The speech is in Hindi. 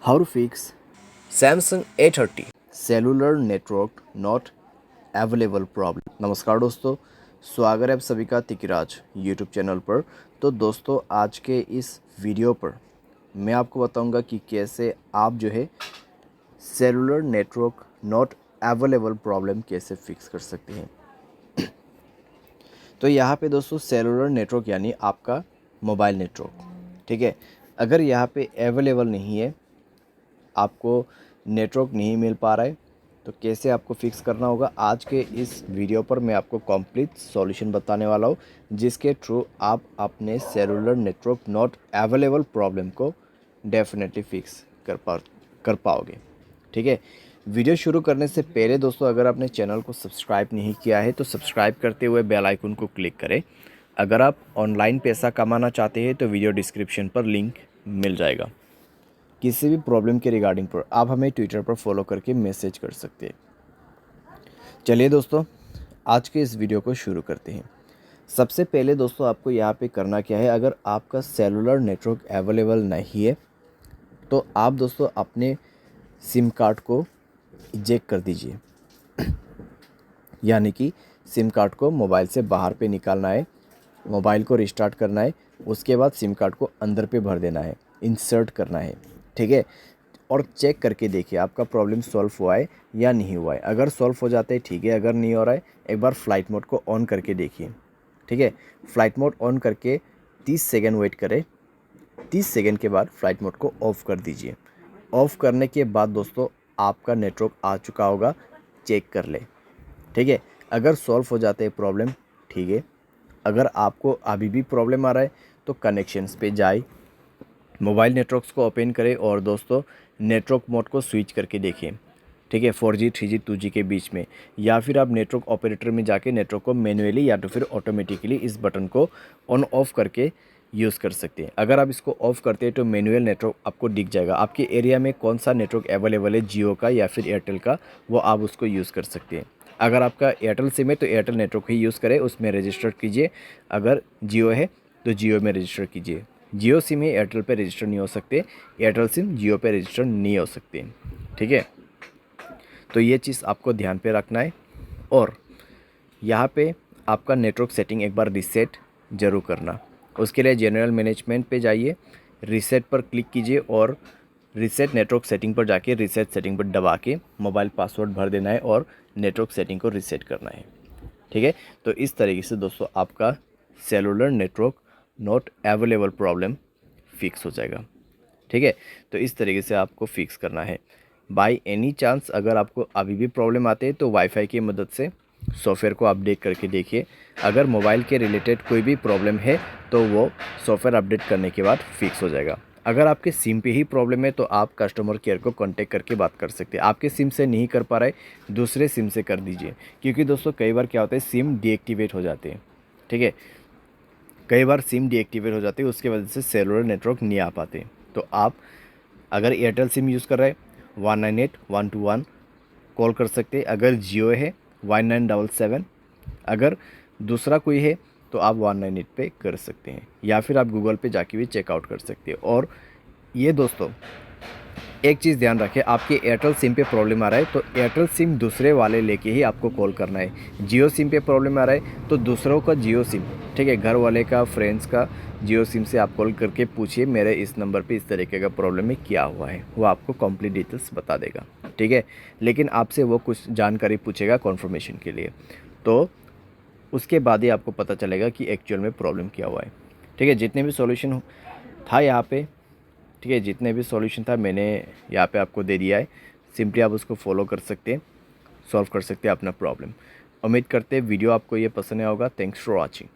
How to fix Samsung A30 cellular network not available problem. नमस्कार दोस्तों, स्वागत है आप सभी का तिकिराज यूट्यूब चैनल पर। तो दोस्तों, आज के इस वीडियो पर मैं आपको बताऊंगा कि कैसे आप जो है cellular network not available problem कैसे फिक्स कर सकते हैं। तो यहाँ पे दोस्तों सेलुलर नेटवर्क यानी आपका मोबाइल नेटवर्क, ठीक है। अगर यहाँ पे अवेलेबल नहीं है, आपको नेटवर्क नहीं मिल पा रहा है, तो कैसे आपको फिक्स करना होगा, आज के इस वीडियो पर मैं आपको कंप्लीट सॉल्यूशन बताने वाला हूँ, जिसके थ्रू आप अपने cellular network not available problem को डेफिनेटली फिक्स कर पाओगे, ठीक है। वीडियो शुरू करने से पहले दोस्तों, अगर आपने चैनल को सब्सक्राइब नहीं किया है तो सब्सक्राइब करते हुए बेल आइकन को क्लिक करें। अगर आप ऑनलाइन पैसा कमाना चाहते हैं तो वीडियो डिस्क्रिप्शन पर लिंक मिल जाएगा। किसी भी प्रॉब्लम के रिगार्डिंग पर आप हमें ट्विटर पर फॉलो करके मैसेज कर सकते हैं। चलिए दोस्तों, आज के इस वीडियो को शुरू करते हैं। सबसे पहले दोस्तों, आपको यहाँ पे करना क्या है, अगर आपका सेलुलर नेटवर्क अवेलेबल नहीं है तो आप दोस्तों अपने सिम कार्ड को इजेक्ट कर दीजिए। यानी कि सिम कार्ड को मोबाइल से बाहर पे निकालना है, मोबाइल को रिस्टार्ट करना है, उसके बाद सिम कार्ड को अंदर पे भर देना है, इंसर्ट करना है, ठीक है। और चेक करके देखिए आपका प्रॉब्लम सॉल्व हुआ है या नहीं हुआ है। अगर सॉल्व हो जाता है ठीक है, अगर नहीं हो रहा है एक बार फ़्लाइट मोड को ऑन करके देखिए, ठीक है। फ़्लाइट मोड ऑन करके 30 सेकेंड वेट करें। 30 सेकेंड के बाद फ़्लाइट मोड को ऑफ़ कर दीजिए। ऑफ़ करने के बाद दोस्तों आपका नेटवर्क आ चुका होगा, चेक कर ले, ठीक है। अगर सॉल्व हो जाते हैं प्रॉब्लम, ठीक है। अगर आपको अभी भी प्रॉब्लम आ रहा है तो कनेक्शंस पे जाए, मोबाइल नेटवर्क्स को ओपन करें और दोस्तों नेटवर्क मोड को स्विच करके देखिए, ठीक है, 4G 3G 2G के बीच में। या फिर आप नेटवर्क ऑपरेटर में जाके नेटवर्क को मैनुअली या तो फिर ऑटोमेटिकली इस बटन को ऑन ऑफ करके यूज़ कर सकते हैं। अगर आप इसको ऑफ़ करते हैं तो मैनुअल नेटवर्क आपको दिख जाएगा, आपके एरिया में कौन सा नेटवर्क अवेलेबल है, जियो का या फिर एयरटेल का, वो आप उसको यूज़ कर सकते हैं। अगर आपका एयरटेल सिम है तो एयरटेल नेटवर्क ही यूज़ करें, उसमें रजिस्टर कीजिए। अगर जियो है तो जियो में रजिस्टर कीजिए। जियो सिम है, एयरटेल पे रजिस्टर नहीं हो सकते, एयरटेल सिम जियो पे रजिस्टर नहीं हो सकते, ठीक है। तो ये चीज़ आपको ध्यान पे रखना है। और यहाँ पे आपका नेटवर्क सेटिंग एक बार रीसेट ज़रूर करना। उसके लिए जनरल मैनेजमेंट पे जाइए, रीसेट पर क्लिक कीजिए और रीसेट नेटवर्क सेटिंग पर जाके रीसेट सेटिंग पर दबा के मोबाइल पासवर्ड भर देना है और नेटवर्क सेटिंग को रीसेट करना है, ठीक है। तो इस तरीके से दोस्तों आपका cellular network not available problem fix हो जाएगा, ठीक है। तो इस तरीके से आपको फिक्स करना है। बाय एनी चांस अगर आपको अभी भी प्रॉब्लम आते हैं तो वाईफाई की मदद से सॉफ्टवेयर को अपडेट करके देखिए। अगर मोबाइल के रिलेटेड कोई भी प्रॉब्लम है तो वो सॉफ्टवेयर अपडेट करने के बाद फिक्स हो जाएगा। अगर आपके सिम पे ही प्रॉब्लम है तो आप कस्टमर केयर को कांटेक्ट करके बात कर सकते हैं। आपके सिम से नहीं कर पा रहे, दूसरे सिम से कर दीजिए, क्योंकि दोस्तों कई बार क्या होता है सिम डीएक्टिवेट हो जाते हैं, ठीक है। कई बार सिम डीएक्टिवेट हो जाती है, उसके वजह से सेलुलर नेटवर्क नहीं आ पाते। तो आप अगर एयरटेल सिम यूज़ कर रहे हैं 198-121 कॉल कर सकते हैं। अगर जियो है 1977, अगर दूसरा कोई है तो आप 198 पे कर सकते हैं, या फिर आप गूगल पे जाके भी चेकआउट कर सकते हैं। और ये दोस्तों एक चीज़ ध्यान रखें, आपके एयरटेल सिम पे प्रॉब्लम आ रहा है तो एयरटेल सिम दूसरे वाले लेके ही आपको कॉल करना है। जियो सिम पे प्रॉब्लम आ रहा है तो दूसरों का जियो सिम, ठीक है, घर वाले का, फ्रेंड्स का जियो सिम से आप कॉल करके पूछिए मेरे इस नंबर पे इस तरीके का प्रॉब्लम है, क्या हुआ है, वो आपको कंप्लीट डिटेल्स बता देगा, ठीक है। लेकिन आपसे वो कुछ जानकारी पूछेगा कन्फर्मेशन के लिए, तो उसके बाद ही आपको पता चलेगा कि एक्चुअल में प्रॉब्लम क्या हुआ है, ठीक है। जितने भी सॉल्यूशन था यहाँ पे, ठीक है, जितने भी सॉल्यूशन था मैंने यहाँ पे आपको दे दिया है। सिंपली आप उसको फॉलो कर सकते हैं, सॉल्व कर सकते हैं अपना प्रॉब्लम। उम्मीद करते हैं वीडियो आपको ये पसंद आया होगा। Thanks for watching.